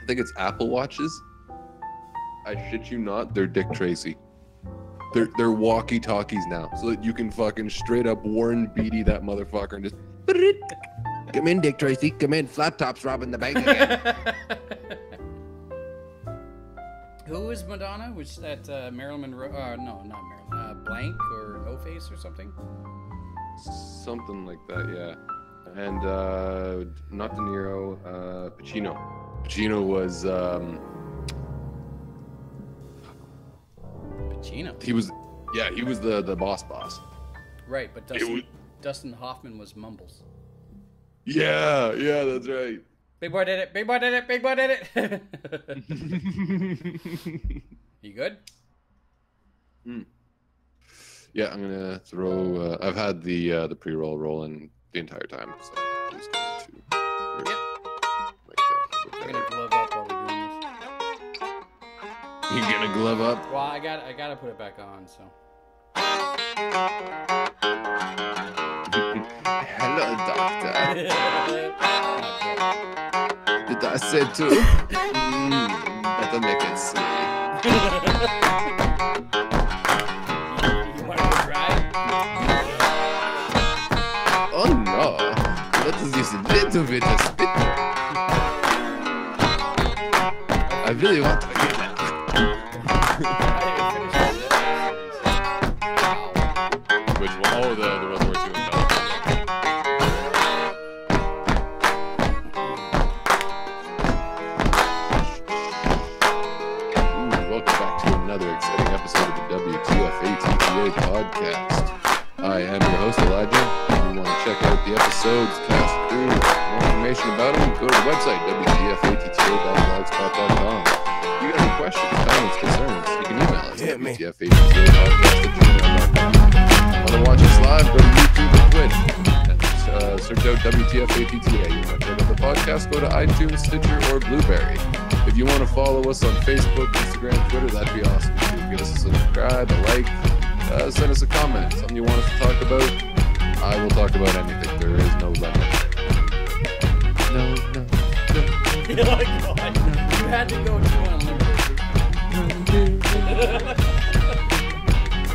I think it's Apple Watches. I shit you not, they're Dick Tracy. They're walkie-talkies now, so that you can fucking straight up Warren Beatty that motherfucker and just come in, Dick Tracy, come in. Flat Top's robbing the bank again. Who is Madonna? Which that Marilyn Monroe? No, not Marilyn. Blank or No Face or something. Something like that, yeah. And not De Niro, Pacino. Pacino was Pacino. He was the boss. Right, but Dustin Hoffman was Mumbles. Yeah, that's right. Big boy did it. Big boy did it. Big boy did it. You good? Yeah, I'm gonna throw. I've had the pre-roll rolling the entire time, so I'm just going to. I'm gonna glove up while we're doing this. You gonna glove up? Well, I gotta put it back on. So. Hello, doctor. Did I say too? Better make it see. You want to try? Oh no! Let us use a little bit of spit. I really want to get that. Which one? Oh, the World War II welcome back to another exciting episode of the WTFATTA podcast. I am your host, Elijah. If you want to check out the episodes, cast through, more information about them, go to the website, WTFATTA.blogspot.com. If you got any questions, comments, concerns, you can email us at WTFATTA.podcast@gmail.com. Want to watch us live, go to YouTube or Twitch. Search out WTFATTA. You want to check out the podcast, go to iTunes, Stitcher, or Blueberry. If you want to follow us on Facebook, Instagram, Twitter, that'd be awesome too. Give us a subscribe, a like, send us a comment, something you want us to talk about. I will talk about anything. There is no limit. No. Oh my God. You had to go to unlimited.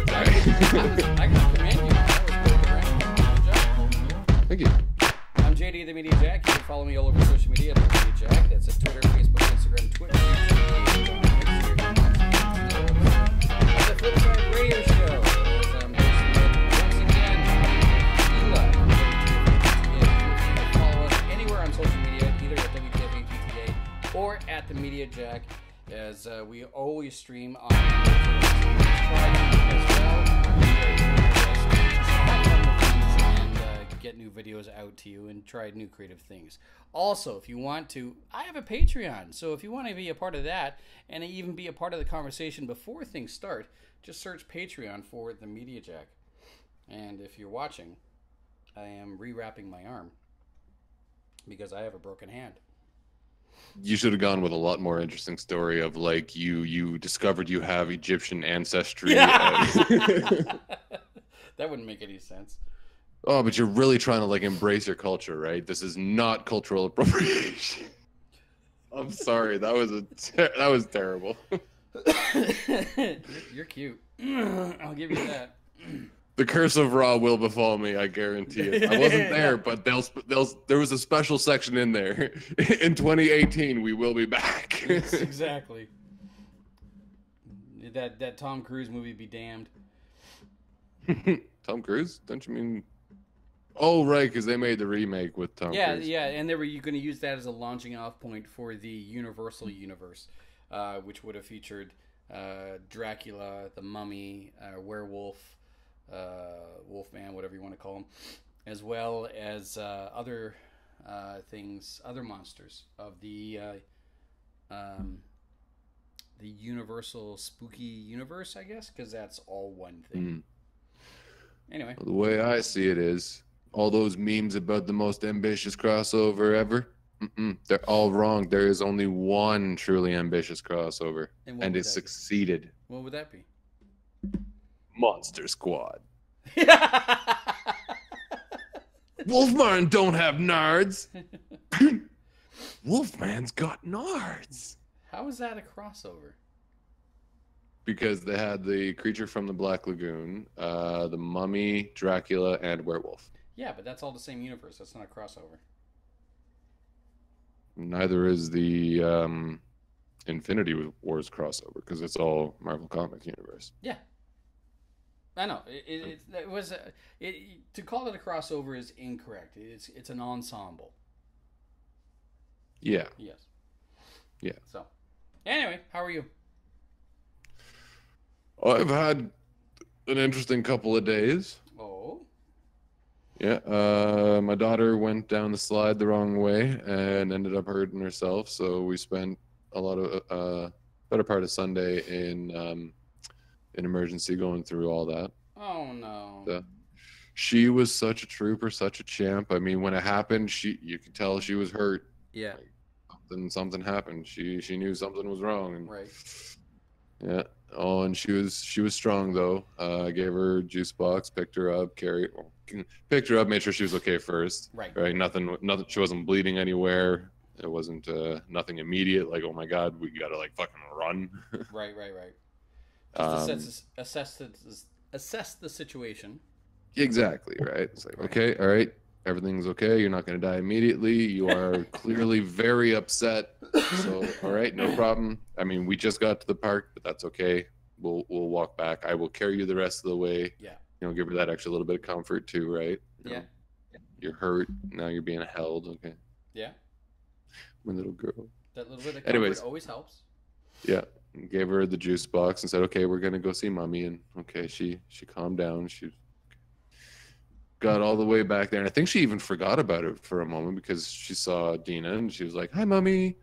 Sorry. I can command you. That was good, Thank you. I'm JD the Media Jack. You can follow me all over social media at the Media Jack. That's at Twitter, Facebook, Instagram, Twitter, YouTube, and on Flipside Radio Show. I'm hosting at the Media Jack, as we always stream on Friday as well. And get new videos out to you and try new creative things. Also, if you want to, I have a Patreon. So if you want to be a part of that and even be a part of the conversation before things start, just search Patreon for the Media Jack. And if you're watching, I am rewrapping my arm because I have a broken hand. You should have gone with a lot more interesting story of like you discovered you have Egyptian ancestry. Yeah. That wouldn't make any sense. Oh, but you're really trying to like embrace your culture, right? This is not cultural appropriation. I'm sorry, that was terrible. You're cute. I'll give you that. The curse of Raw will befall me, I guarantee it. I wasn't there, but there was a special section in there. In 2018, we will be back. Yes, exactly. That Tom Cruise movie be damned. Tom Cruise? Don't you mean? Oh, right, because they made the remake with Tom Cruise. Yeah, and they were going to use that as a launching off point for the Universal universe, which would have featured Dracula, the Mummy, Werewolf, Wolfman, whatever you want to call him, as well as other things, other monsters of the Universal spooky universe, I guess, because that's all one thing. Anyway, the way I see it is, all those memes about the most ambitious crossover ever, they're all wrong. There is only one truly ambitious crossover, and it succeeded. What would that be? Monster Squad. Wolfman don't have nards. Wolfman's got nards. How is that a crossover? Because they had the creature from the Black Lagoon, the Mummy, Dracula, and Werewolf. Yeah, but that's all the same universe. That's not a crossover. Neither is the Infinity Wars crossover, because it's all Marvel Comics universe. Yeah. I know. It was to call it a crossover is incorrect. It's an ensemble. Yeah. Yes. Yeah. So, anyway, how are you? I've had an interesting couple of days. Oh. Yeah. My daughter went down the slide the wrong way and ended up hurting herself. So we spent a lot of better part of Sunday in emergency going through all that. Oh no. She was such a trooper, such a champ. I mean, when it happened, you could tell she was hurt. Yeah. Like, something happened. She knew something was wrong. And, right. Yeah. Oh, and she was strong though. I gave her a juice box, picked her up, picked her up, made sure she was okay first. Right. Right. Nothing. She wasn't bleeding anywhere. It wasn't nothing immediate. Like, oh my God, we gotta like fucking run. Right. Just assess the situation. Exactly, right? It's like, okay, all right, everything's okay. You're not going to die immediately. You are clearly very upset. So, all right, no problem. I mean, we just got to the park, but that's okay. We'll walk back. I will carry you the rest of the way. Yeah. You know, give her that extra little bit of comfort too, right? Yeah. You're hurt. Now you're being held. Okay. Yeah. My little girl. That little bit of comfort always helps. Yeah. Gave her the juice box and said, okay, we're going to go see mommy. And okay, she calmed down. She got all the way back there. And I think she even forgot about it for a moment because she saw Dina and she was like, hi, mommy.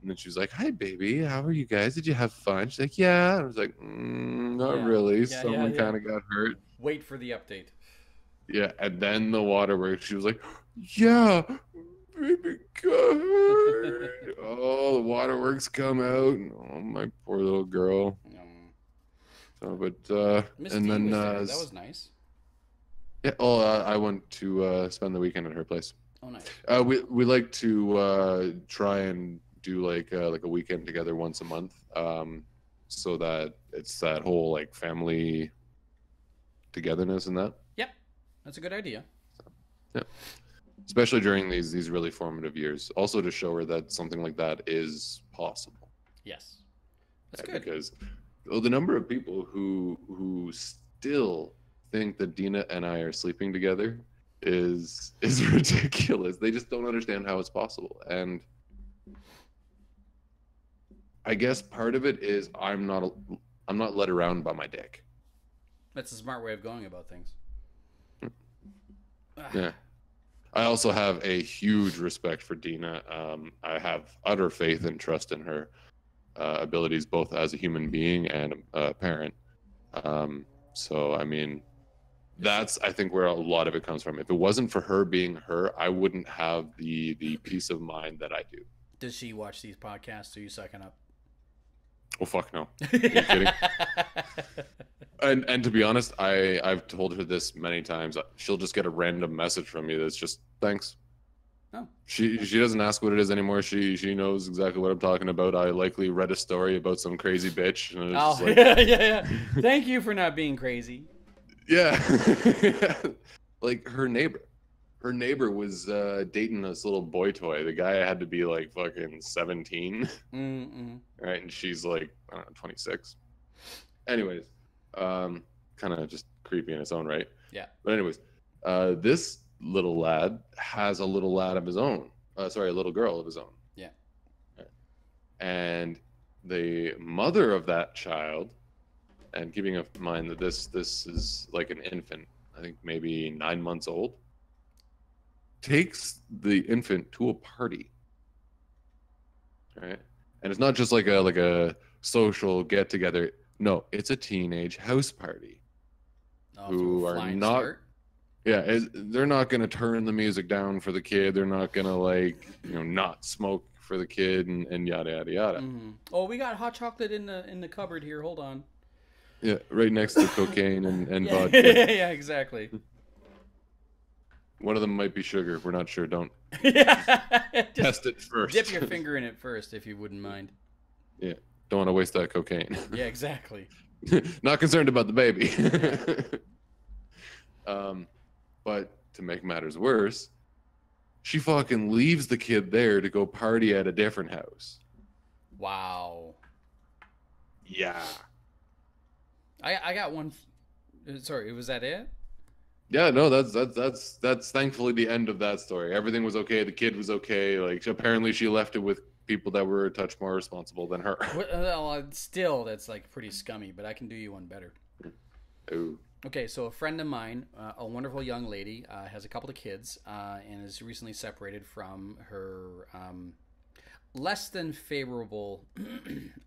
And then she was like, hi, baby. How are you guys? Did you have fun? She's like, yeah. I was like, not really. Yeah, Someone kind of got hurt. Wait for the update. Yeah. And then the waterworks, she was like, yeah, baby got hurt. Oh, the waterworks come out. Oh, my poor little girl. So, but, Miss and D then, was there. That was nice. Yeah. Oh, I went to spend the weekend at her place. Oh, nice. We like to try and do like a weekend together once a month, so that it's that whole like family togetherness and that. Yep, that's a good idea. So, yeah, especially during these really formative years. Also to show her that something like that is possible. Yes, that's good. Because the number of people who still think that Dina and I are sleeping together is ridiculous. They just don't understand how it's possible. And I guess part of it is I'm not led around by my dick. That's a smart way of going about things. Yeah. I also have a huge respect for Dina. I have utter faith and trust in her abilities, both as a human being and a parent. So, I mean, that's, I think, where a lot of it comes from. If it wasn't for her being her, I wouldn't have the peace of mind that I do. Does she watch these podcasts? Are you sucking up? Oh, fuck no. Are you kidding? And to be honest, I've told her this many times. She'll just get a random message from you that's just thanks. Oh. She doesn't ask what it is anymore. She knows exactly what I'm talking about. I likely read a story about some crazy bitch. And Oh, like, yeah. Thank you for not being crazy. Yeah. Like her neighbor was dating this little boy toy. The guy had to be like fucking 17. Right? And she's like, I don't know, 26. Anyways, kind of just creepy in its own right. Yeah. But anyways, this little lad has a little lad of his own. A little girl of his own. Yeah. And the mother of that child, and keeping in mind that this is like an infant, I think maybe 9 months old, takes the infant to a party. Right? And it's not just like a social get together. No, it's a teenage house party. Who are not start. Yeah, they're not going to turn the music down for the kid. They're not going to not smoke for the kid and yada yada yada. Oh, we got hot chocolate in the cupboard here. Hold on. Yeah, right next to cocaine and yeah. vodka. Yeah, exactly. One of them might be sugar. We're not sure. Don't test it first. Dip your finger in it first, if you wouldn't mind. Yeah, don't want to waste that cocaine. Yeah, exactly. Not concerned about the baby. But to make matters worse, she fucking leaves the kid there to go party at a different house. Wow. Yeah. I got one. Sorry, was that it? Yeah, no, that's thankfully the end of that story. Everything was okay. The kid was okay. Like, apparently she left it with people that were a touch more responsible than her. Well, still, that's like pretty scummy, but I can do you one better. Ooh. Okay, so a friend of mine, a wonderful young lady, has a couple of kids and is recently separated from her less than favorable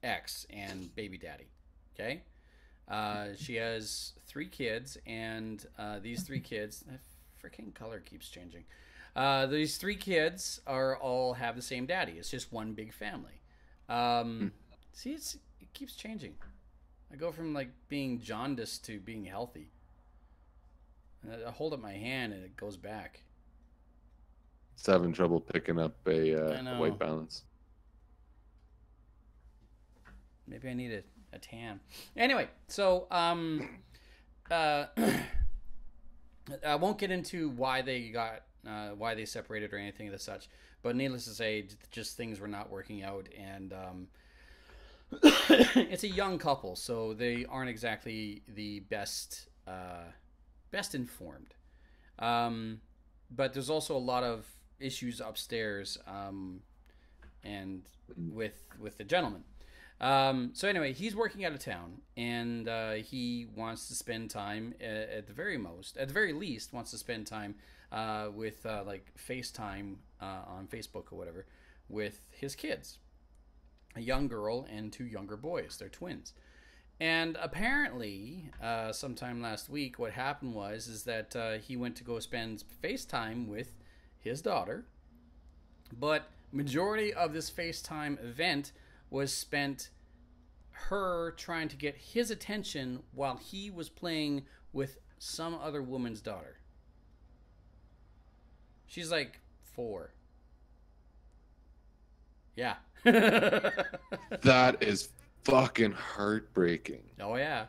ex and baby daddy. Okay? She has 3 kids, and these 3 kids, the freaking color keeps changing. These 3 kids all have the same daddy. It's just one big family. See, it keeps changing. I go from like being jaundiced to being healthy. I hold up my hand and it goes back. It's having trouble picking up a white balance. Maybe I need a tan. Anyway, so I won't get into why they separated or anything of the such, but needless to say, just things were not working out, and it's a young couple, so they aren't exactly the best informed. But there's also a lot of issues upstairs, and with the gentleman. So anyway, he's working out of town, and he wants to spend time at the very least, wants to spend time with like FaceTime on Facebook or whatever with his kids, a young girl and 2 younger boys. They're twins. And apparently, sometime last week, what happened is that he went to go spend FaceTime with his daughter, but majority of this FaceTime event was spent her trying to get his attention while he was playing with some other woman's daughter. She's like 4. Yeah. That is fucking heartbreaking. Oh yeah.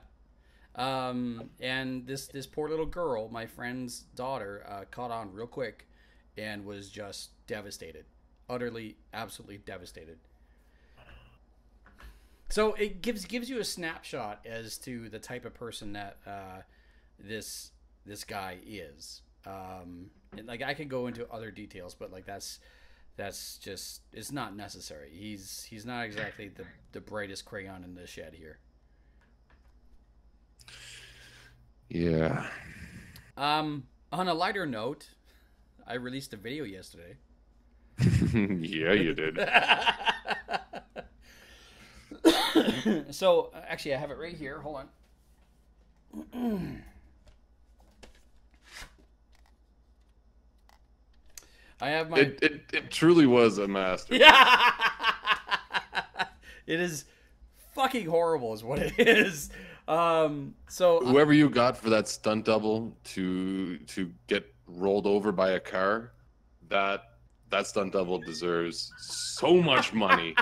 And this poor little girl, my friend's daughter, caught on real quick and was just devastated. Utterly, absolutely devastated. So it gives you a snapshot as to the type of person that this guy is. And like I could go into other details, but like that's that's just, it's not necessary. He's not exactly the brightest crayon in the shed here. Yeah. On a lighter note, I released a video yesterday. Yeah, you did. So, actually, I have it right here. Hold on. I have my... It truly was a masterpiece. Yeah! It is fucking horrible is what it is. So whoever you got for that stunt double to get rolled over by a car, that stunt double deserves so much money.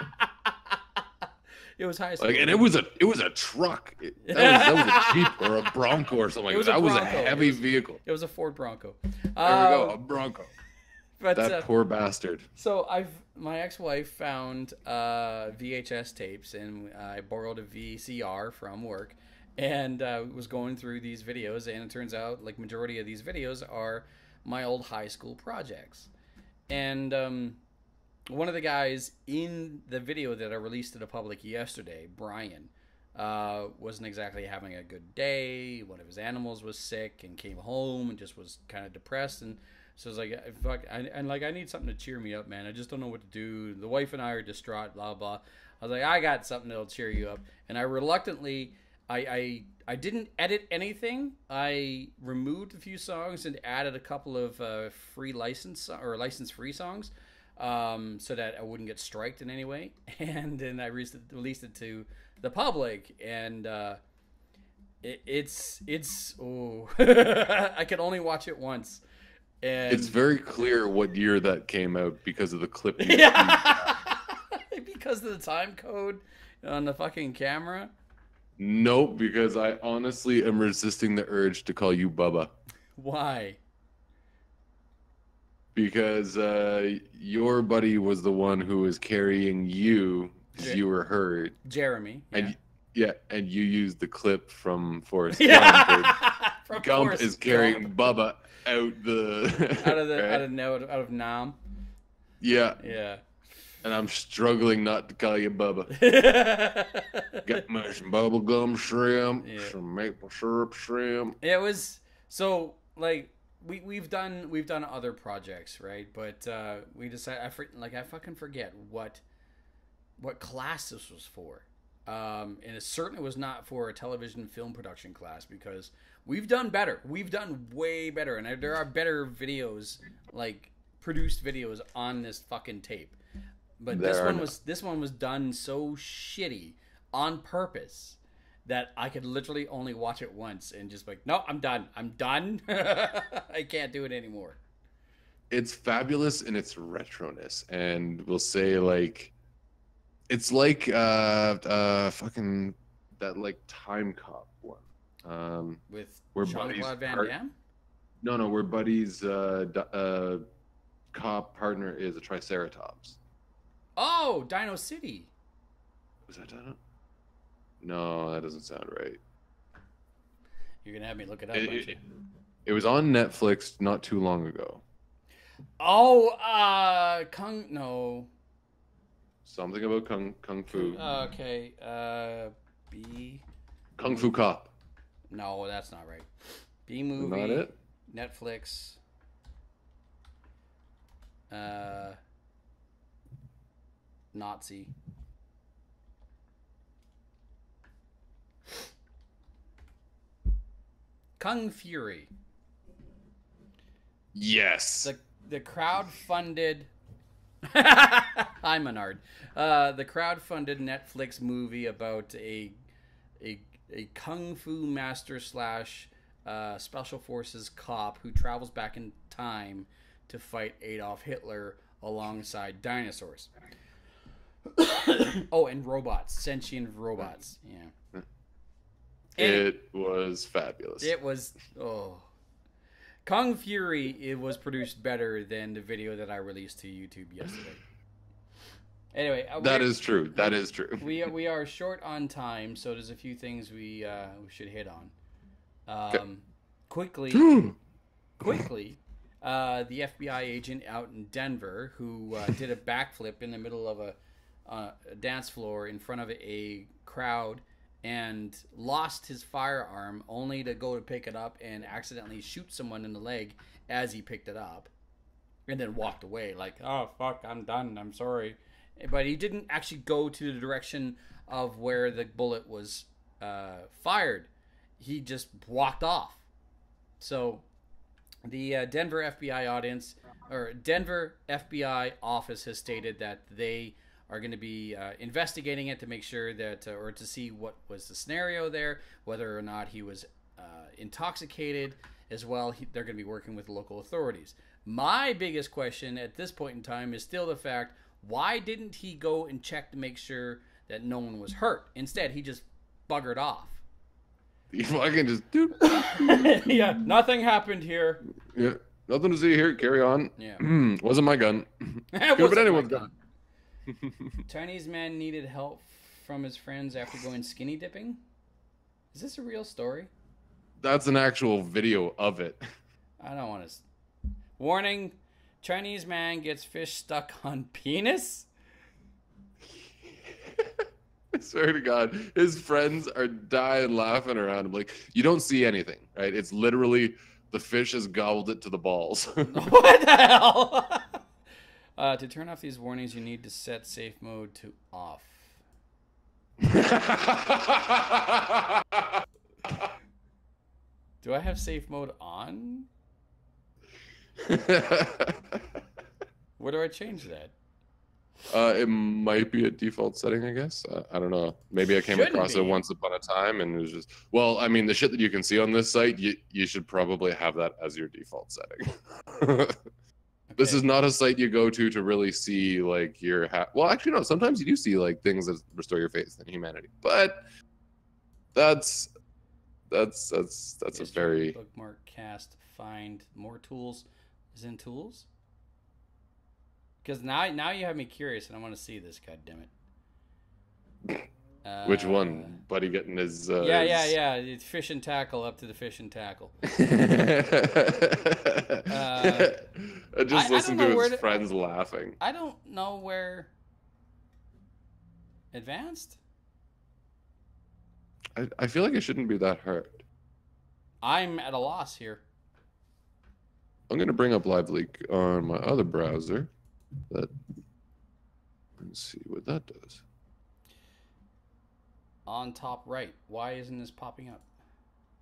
It was high school. Like, and it was a truck. That was a Jeep or a Bronco or something. That was a heavy vehicle. It was a Ford Bronco. There we go, a Bronco. But, that poor bastard. So my ex-wife found VHS tapes, and I borrowed a VCR from work, and was going through these videos, and it turns out like majority of these videos are my old high school projects. And one of the guys in the video that I released to the public yesterday, Brian, wasn't exactly having a good day. One of his animals was sick and came home and just was kind of depressed. And so I was like, I need something to cheer me up, man. I just don't know what to do. The wife and I are distraught, blah, blah. I was like, I got something that'll cheer you up. And I reluctantly, I didn't edit anything. I removed a few songs and added a couple of free license or license-free songs, so that I wouldn't get striked in any way. And then I released it to the public, and it's I could only watch it once. And it's very clear what year that came out because of the clip. Yeah. Because of the time code on the fucking camera. Nope, because I honestly am resisting the urge to call you Bubba. Why? Because your buddy was the one who was carrying you because you were hurt. Jeremy. Yeah. And you used the clip from Forrest Gump. Gump is carrying Bubba out of Nam. Yeah. Yeah. And I'm struggling not to call you Bubba. Got me some bubblegum shrimp, some maple syrup shrimp. It was so like we've done other projects, right? But we decided I fucking forget what class this was for. And it certainly was not for a television film production class, because we've done better. We've done way better, and there are better videos, like produced videos on this fucking tape. But this one was done so shitty on purpose that I could literally only watch it once and just be like, no, I'm done. I can't do it anymore. It's fabulous in its retroness, and we'll say like it's like fucking that like Time Cop one. With where Jean-Claude Van Damme? No, where Buddy's cop partner is a Triceratops. Oh, Dino City. Was that Dino? No, that doesn't sound right. You're going to have me look it up, aren't you? It was on Netflix not too long ago. Oh, no. Something about Kung Fu. Okay, Kung Fu Cop. No, that's not right. B movie. Not it? Netflix. Nazi. Kung Fury. Yes. The crowd-funded... Hi, Menard. The crowd-funded Netflix movie about a kung fu master / special forces cop who travels back in time to fight Adolf Hitler alongside dinosaurs. Oh, and robots. Sentient robots. Yeah. It was fabulous. It was... Oh... Kung Fury, it was produced better than the video that I released to YouTube yesterday. Anyway, that is true. That is true. We are short on time, so there's a few things we should hit on. Quickly, the FBI agent out in Denver who did a backflip in the middle of a dance floor in front of a crowd and lost his firearm only to go to pick it up and accidentally shoot someone in the leg as he picked it up and then walked away like, oh, fuck, I'm done. I'm sorry. But he didn't actually go to the direction of where the bullet was fired. He just walked off. So the Denver FBI office has stated that they are going to be investigating it to make sure that, or to see what was the scenario there, whether or not he was intoxicated as well. They're going to be working with local authorities. My biggest question at this point in time is still the fact, why didn't he go and check to make sure that no one was hurt? Instead, he just buggered off. You fucking just, dude. Yeah, nothing happened here. Yeah, nothing to see here. Carry on. Yeah. Wasn't my gun. Could have been anyone's gun. Chinese man needed help from his friends after going skinny dipping. Is this a real story? That's an actual video of it. I don't want to. Warning: Chinese man gets fish stuck on penis. I swear to God, his friends are dying laughing around him. Like, you don't see anything, right? It's literally the fish has gobbled it to the balls. What the hell? To turn off these warnings, you need to set safe mode to off. Do I have safe mode on? Where do I change that? It might be a default setting, I guess. I don't know. Maybe I came across it once upon a time and it was just... Well, I mean, the shit that you can see on this site, you should probably have that as your default setting. Okay. This is not a site you go to really see, like, your... Well, actually, no. Sometimes you do see, like, things that restore your faith in humanity. But that's a very... Bookmark, cast, find, more tools. Is in tools? Because now you have me curious and I want to see this, goddammit. Which one? Buddy getting his... Yeah. It's fish and tackle, up to the fish and tackle. I just listened to his friends laughing. I don't know where... Advanced? I feel like it shouldn't be that hard. I'm at a loss here. I'm going to bring up Live Leak on my other browser. Let's see what that does. On top right. Why isn't this popping up?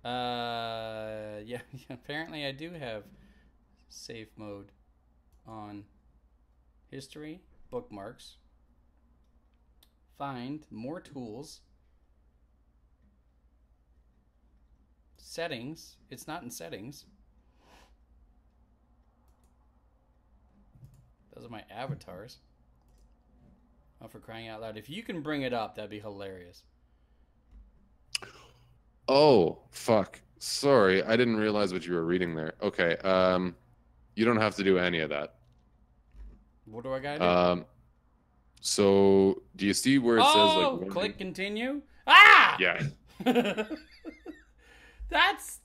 Yeah, apparently I do have safe mode on. History, bookmarks, find, more tools, settings. It's not in settings. Those are my avatars. Oh, for crying out loud. If you can bring it up, that'd be hilarious. Oh, fuck. Sorry, I didn't realize what you were reading there. Okay, you don't have to do any of that. What do I gotta do? So, do you see where it says, like... click continue? Ah! Yeah. That's...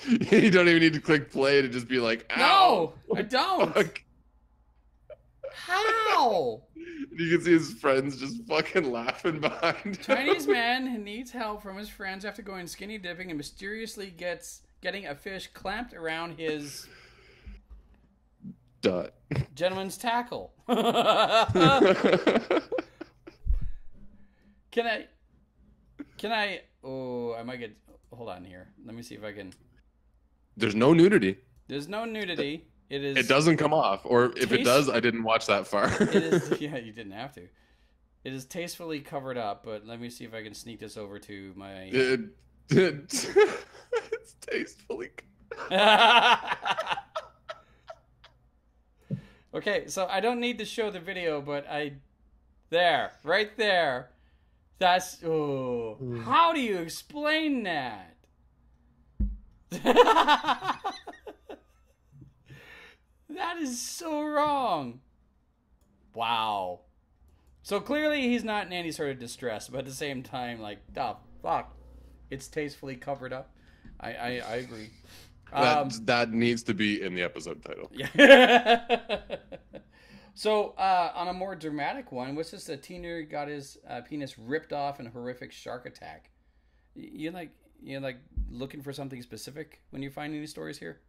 You don't even need to click play to just be like, ow! No, I don't. Fuck? How? You can see his friends just fucking laughing behind him. Chinese man needs help from his friends after going skinny dipping and mysteriously getting a fish clamped around his gentleman's tackle. Can I? Oh, I might get. Hold on here. Let me see if I can. There's no nudity. There's no nudity. It is. It doesn't come off, or if it does, I didn't watch that far. It is. Yeah, you didn't have to. It is tastefully covered up, but let me see if I can sneak this over to my. It's tastefully. Okay, so I don't need to show the video, but there, right there. That's How do you explain that? That is so wrong. Wow. So clearly he's not in any sort of distress, but at the same time, like, oh, fuck. It's tastefully covered up. I agree. That needs to be in the episode title. Yeah. So, on a more dramatic one, what's this? A teenager got his penis ripped off in a horrific shark attack. You're like looking for something specific when you find any stories here?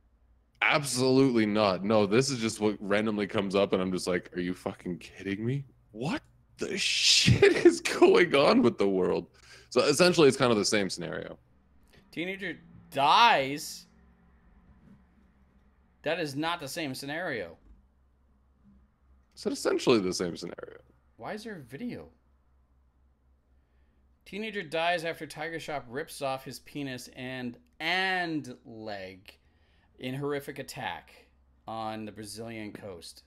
Absolutely not. No, this is just what randomly comes up, and I'm just like, are you fucking kidding me? What the shit is going on with the world? So essentially, it's kind of the same scenario. Teenager dies. That is not the same scenario. So essentially the same scenario. Why is there a video? Teenager dies after tiger shop rips off his penis and leg in horrific attack on the Brazilian coast.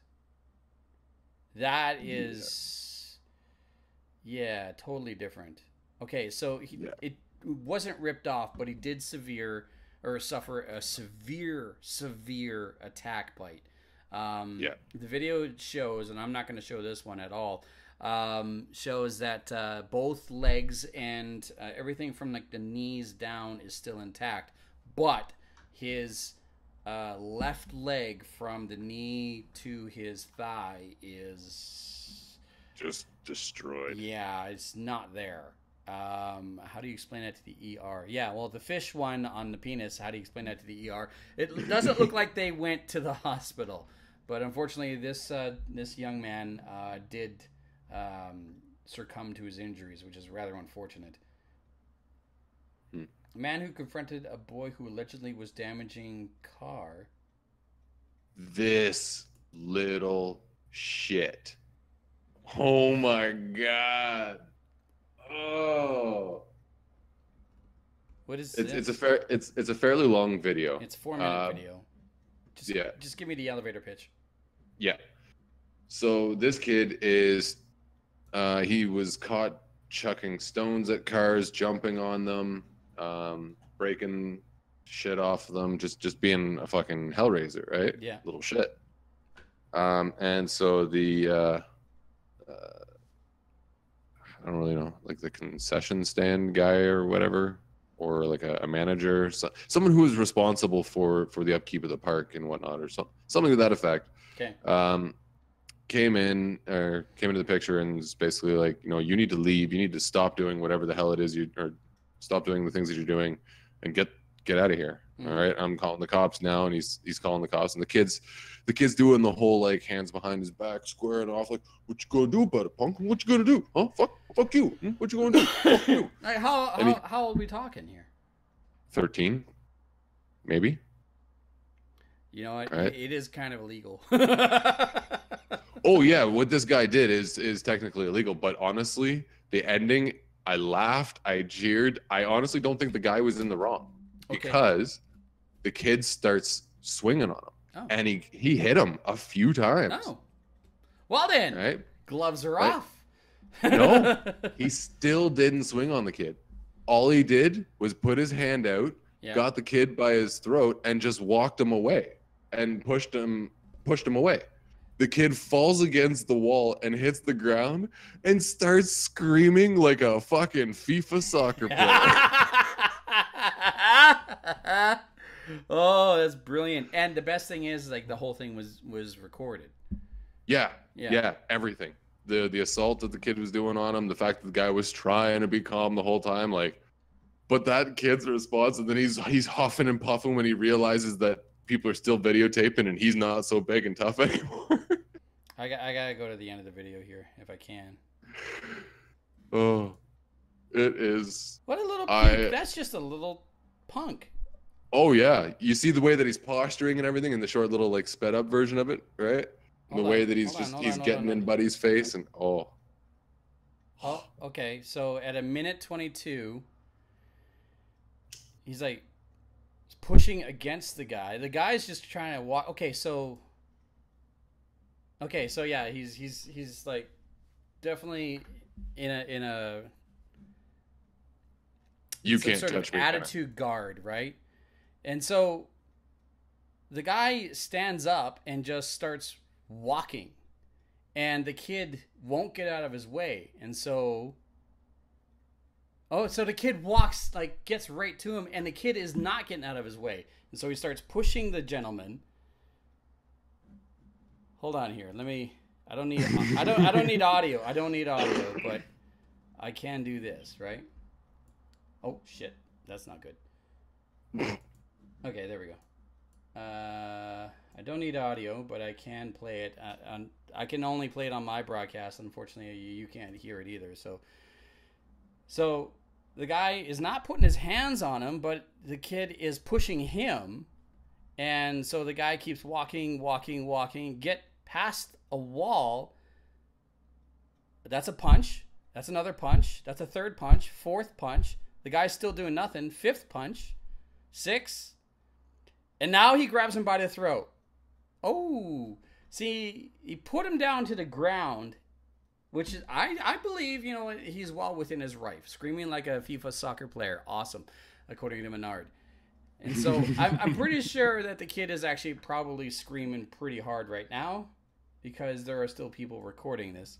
That is, yeah totally different. Okay, so it wasn't ripped off, but he did suffer a severe attack bite. The video shows, and I'm not going to show this one at all, shows that both legs and everything from like the knees down is still intact, but his left leg from the knee to his thigh is just destroyed. Yeah, it's not there. How do you explain that to the ER? Yeah, well, the fish one on the penis, how do you explain that to the ER? It doesn't look like they went to the hospital, but unfortunately this young man did succumb to his injuries, which is rather unfortunate. A man who confronted a boy who allegedly was damaging car. This little shit. Oh my god. Oh. What is it's a fairly long video. It's a 4-minute video. Just give me the elevator pitch. Yeah. So this kid is he was caught chucking stones at cars, jumping on them, breaking shit off them, just being a fucking hellraiser, right? Yeah. Little shit. And so the I don't really know, like the concession stand guy or whatever, or like a manager, someone who is responsible for the upkeep of the park and whatnot, or something to that effect. Okay. Came into the picture and was basically like, you need to leave. You need to stop doing whatever the hell it is or stop doing the things that you're doing, and get out of here. Mm-hmm. All right, I'm calling the cops now, and he's calling the cops, and the kid's doing the whole like hands behind his back, squaring off like, what you gonna do about it, punk? What you gonna do? Huh? Fuck you. What you gonna do? Fuck you. Like, how old are we talking here? 13, maybe. You know what? Right. It is kind of illegal. Oh yeah, what this guy did is technically illegal, but honestly, the ending, I laughed, I jeered. I honestly don't think the guy was in the wrong, because the kid starts swinging on him. Oh. And he hit him a few times. Oh. Well then, right? Gloves are off. No, he still didn't swing on the kid. All he did was put his hand out, got the kid by his throat, and just walked him away and pushed him away. The kid falls against the wall and hits the ground and starts screaming like a fucking FIFA soccer player. Oh, that's brilliant. And the best thing is, like, the whole thing was recorded. Yeah, everything. The assault that the kid was doing on him, the fact that the guy was trying to be calm the whole time, like, but that kid's response, and then he's huffing and puffing when he realizes that people are still videotaping and he's not so big and tough anymore. I gotta go to the end of the video here if I can. Oh, it is. What a little punk. That's just a little punk. Oh yeah, you see the way that he's posturing and everything in the short little like sped up version of it, right? The way that he's getting in Buddy's face, and oh, okay. So at 1:22, he's like pushing against the guy. The guy's just trying to walk. Okay, so yeah, he's like definitely in a you can't sort touch of me attitude guard, right? And so the guy stands up and just starts walking, and the kid won't get out of his way, and so the kid walks, like, gets right to him, and the kid is not getting out of his way. And so he starts pushing the gentleman. Hold on here. I don't need audio. I don't need audio, but I can do this, right? Oh shit. That's not good. Okay, there we go. I don't need audio, but I can play it. I can only play it on my broadcast. Unfortunately, you can't hear it either. So the guy is not putting his hands on him, but the kid is pushing him. And so the guy keeps walking, get past a wall. That's a punch. That's another punch. That's a third punch. Fourth punch. The guy's still doing nothing. Fifth punch. Six. And now he grabs him by the throat. Oh. See, he put him down to the ground, which is, I believe, he's well within his right. Screaming like a FIFA soccer player. Awesome, according to Menard. And so I'm pretty sure that the kid is actually probably screaming pretty hard right now because there are still people recording this.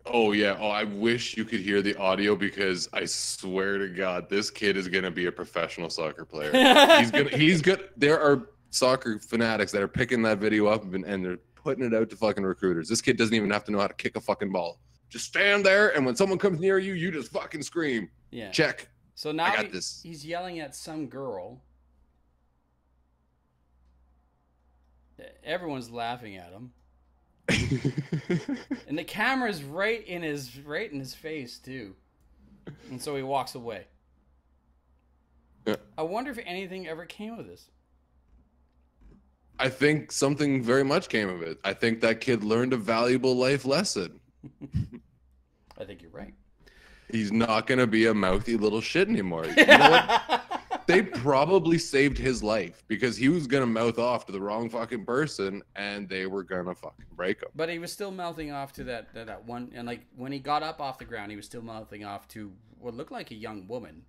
Oh, yeah. Oh, I wish you could hear the audio because I swear to God, this kid is going to be a professional soccer player. He's good. There are soccer fanatics that are picking that video up and they're putting it out to fucking recruiters. This kid doesn't even have to know how to kick a fucking ball. Just stand there, and when someone comes near you, you just fucking scream. Yeah. Check. So now he's yelling at some girl. Everyone's laughing at him. And the camera's right in his face too. And so he walks away. Yeah. I wonder if anything ever came of this. I think something very much came of it. I think that kid learned a valuable life lesson. I think you're right. He's not going to be a mouthy little shit anymore. You know what? They probably saved his life because he was going to mouth off to the wrong fucking person and they were going to fucking break him. But he was still mouthing off to that one. And like when he got up off the ground, he was still mouthing off to what looked like a young woman.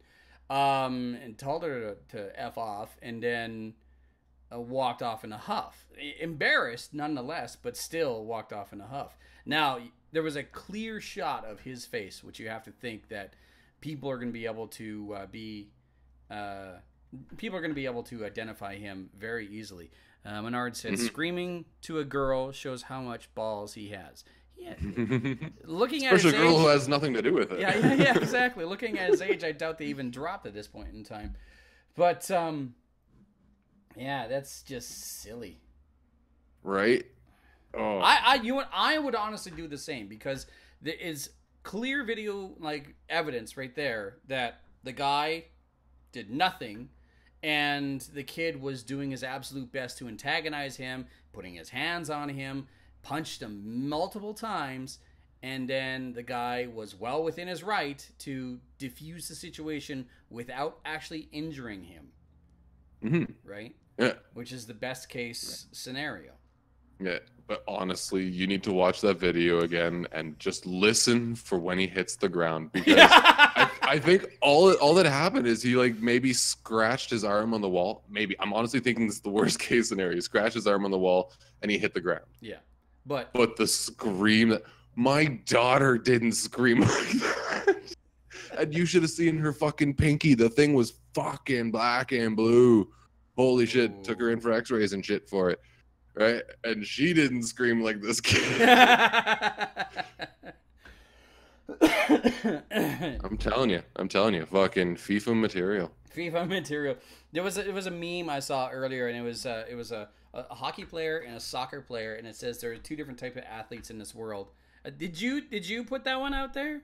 And told her to F off and then walked off in a huff. Embarrassed nonetheless, but still walked off in a huff. Now, there was a clear shot of his face, which you have to think that people are going to be able to identify him very easily. Menard said, screaming to a girl shows how much balls he has. Yeah. Looking at especially his a girl age, who has nothing to do with it. Yeah, exactly. Looking at his age, I doubt they even dropped at this point in time. But, yeah, that's just silly. Right? Oh. I would honestly do the same because there is clear video evidence right there that the guy did nothing and the kid was doing his absolute best to antagonize him, putting his hands on him, punched him multiple times, and then the guy was well within his right to defuse the situation without actually injuring him. Mm-hmm. Right? Yeah. Which is the best case scenario. Yeah, but honestly, you need to watch that video again and just listen for when he hits the ground because I think all that happened is he maybe scratched his arm on the wall. Maybe I'm honestly thinking this is the worst case scenario. He scratched his arm on the wall and he hit the ground. Yeah, but the scream that my daughter didn't scream like that. And you should have seen her fucking pinky. The thing was fucking black and blue. Holy shit! Ooh. Took her in for X-rays and shit for it. Right? And she didn't scream like this kid. I'm telling you. Fucking FIFA material. FIFA material. There was a meme I saw earlier, and it was a hockey player and a soccer player, and it says there are two different types of athletes in this world. Did you put that one out there?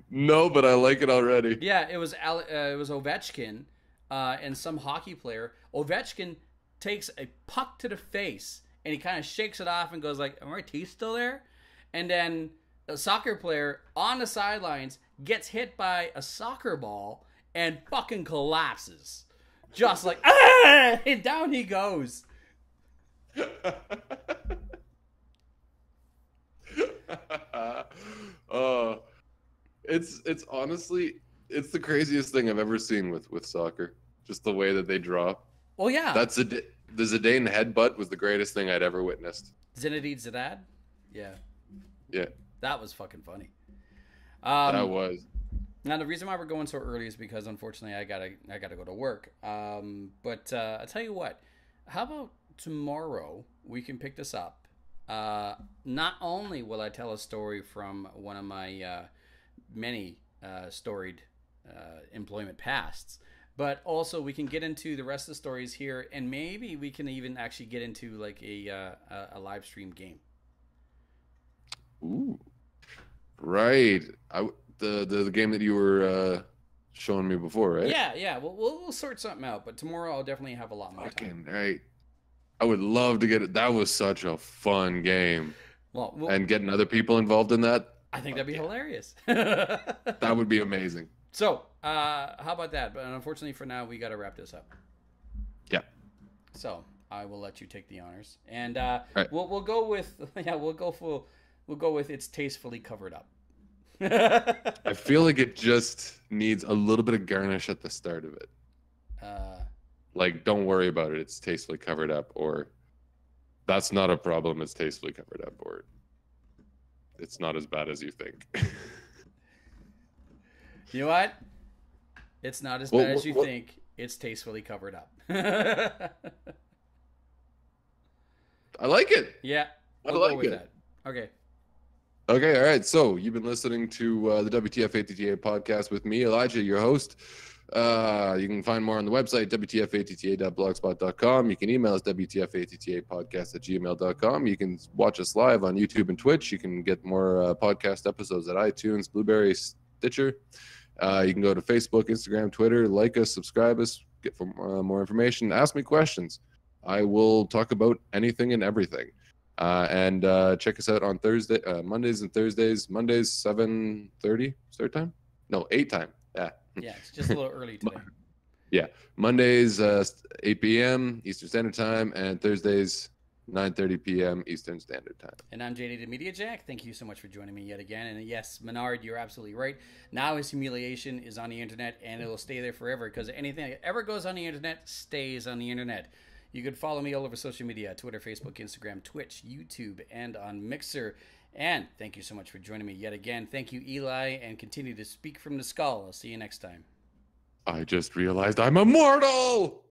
No, but I like it already. Yeah, it was Ovechkin and some hockey player. Ovechkin takes a puck to the face and he kind of shakes it off and goes like, "Are my teeth still there?" And then a soccer player on the sidelines gets hit by a soccer ball and fucking collapses, just like ah! And down he goes. It's honestly the craziest thing I've ever seen with soccer. Just the way that they drop. Well, yeah. The Zidane headbutt was the greatest thing I'd ever witnessed. Zinedine Zidane? Yeah. Yeah. That was fucking funny. That was. Now the reason why we're going so early is because unfortunately I gotta go to work. But I'll tell you what. How about tomorrow we can pick this up? Not only will I tell a story from one of my many storied employment pasts, but also we can get into the rest of the stories here, and maybe we can even actually get into like a live stream game. Ooh, right. The game that you were showing me before, right? Yeah. We'll sort something out, but tomorrow I'll definitely have a lot more time. Right. I would love to get it. That was such a fun game. Well, and getting other people involved in that, I think that'd be hilarious. That would be amazing. So, how about that? But unfortunately, for now, we got to wrap this up. Yeah. So I will let you take the honors, and right. we'll go with we'll go with it's tastefully covered up. I feel like it just needs a little bit of garnish at the start of it. Like, don't worry about it. It's tastefully covered up, or that's not a problem. It's tastefully covered up, or it's not as bad as you think. You know what? It's not as bad as you think. It's tastefully covered up. I like it. Yeah, I like it. That. Okay. Okay, all right. So you've been listening to the WTF ATTA podcast with me, Elijah, your host. You can find more on the website, wtfatta.blogspot.com. You can email us, wtfattapodcast@gmail.com. You can watch us live on YouTube and Twitch. You can get more podcast episodes at iTunes, Blueberry, Stitcher. You can go to Facebook, Instagram, Twitter, like us, subscribe us, get for more information, ask me questions. I will talk about anything and everything. And check us out on Mondays and Thursdays. Mondays, 7:30 start time? No, 8 time. Yeah, it's just a little early today. Yeah, Mondays 8 p.m. Eastern Standard Time, and Thursdays 9:30 p.m. Eastern Standard Time. And I'm JD the Media Jack. Thank you so much for joining me yet again. And yes, Menard, you're absolutely right. Now his humiliation is on the internet, and it'll stay there forever, because anything that ever goes on the internet stays on the internet. You could follow me all over social media, Twitter, Facebook, Instagram, Twitch, YouTube, and on Mixer. And thank you so much for joining me yet again. Thank you, Eli, and continue to speak from the skull. I'll see you next time. I just realized I'm immortal!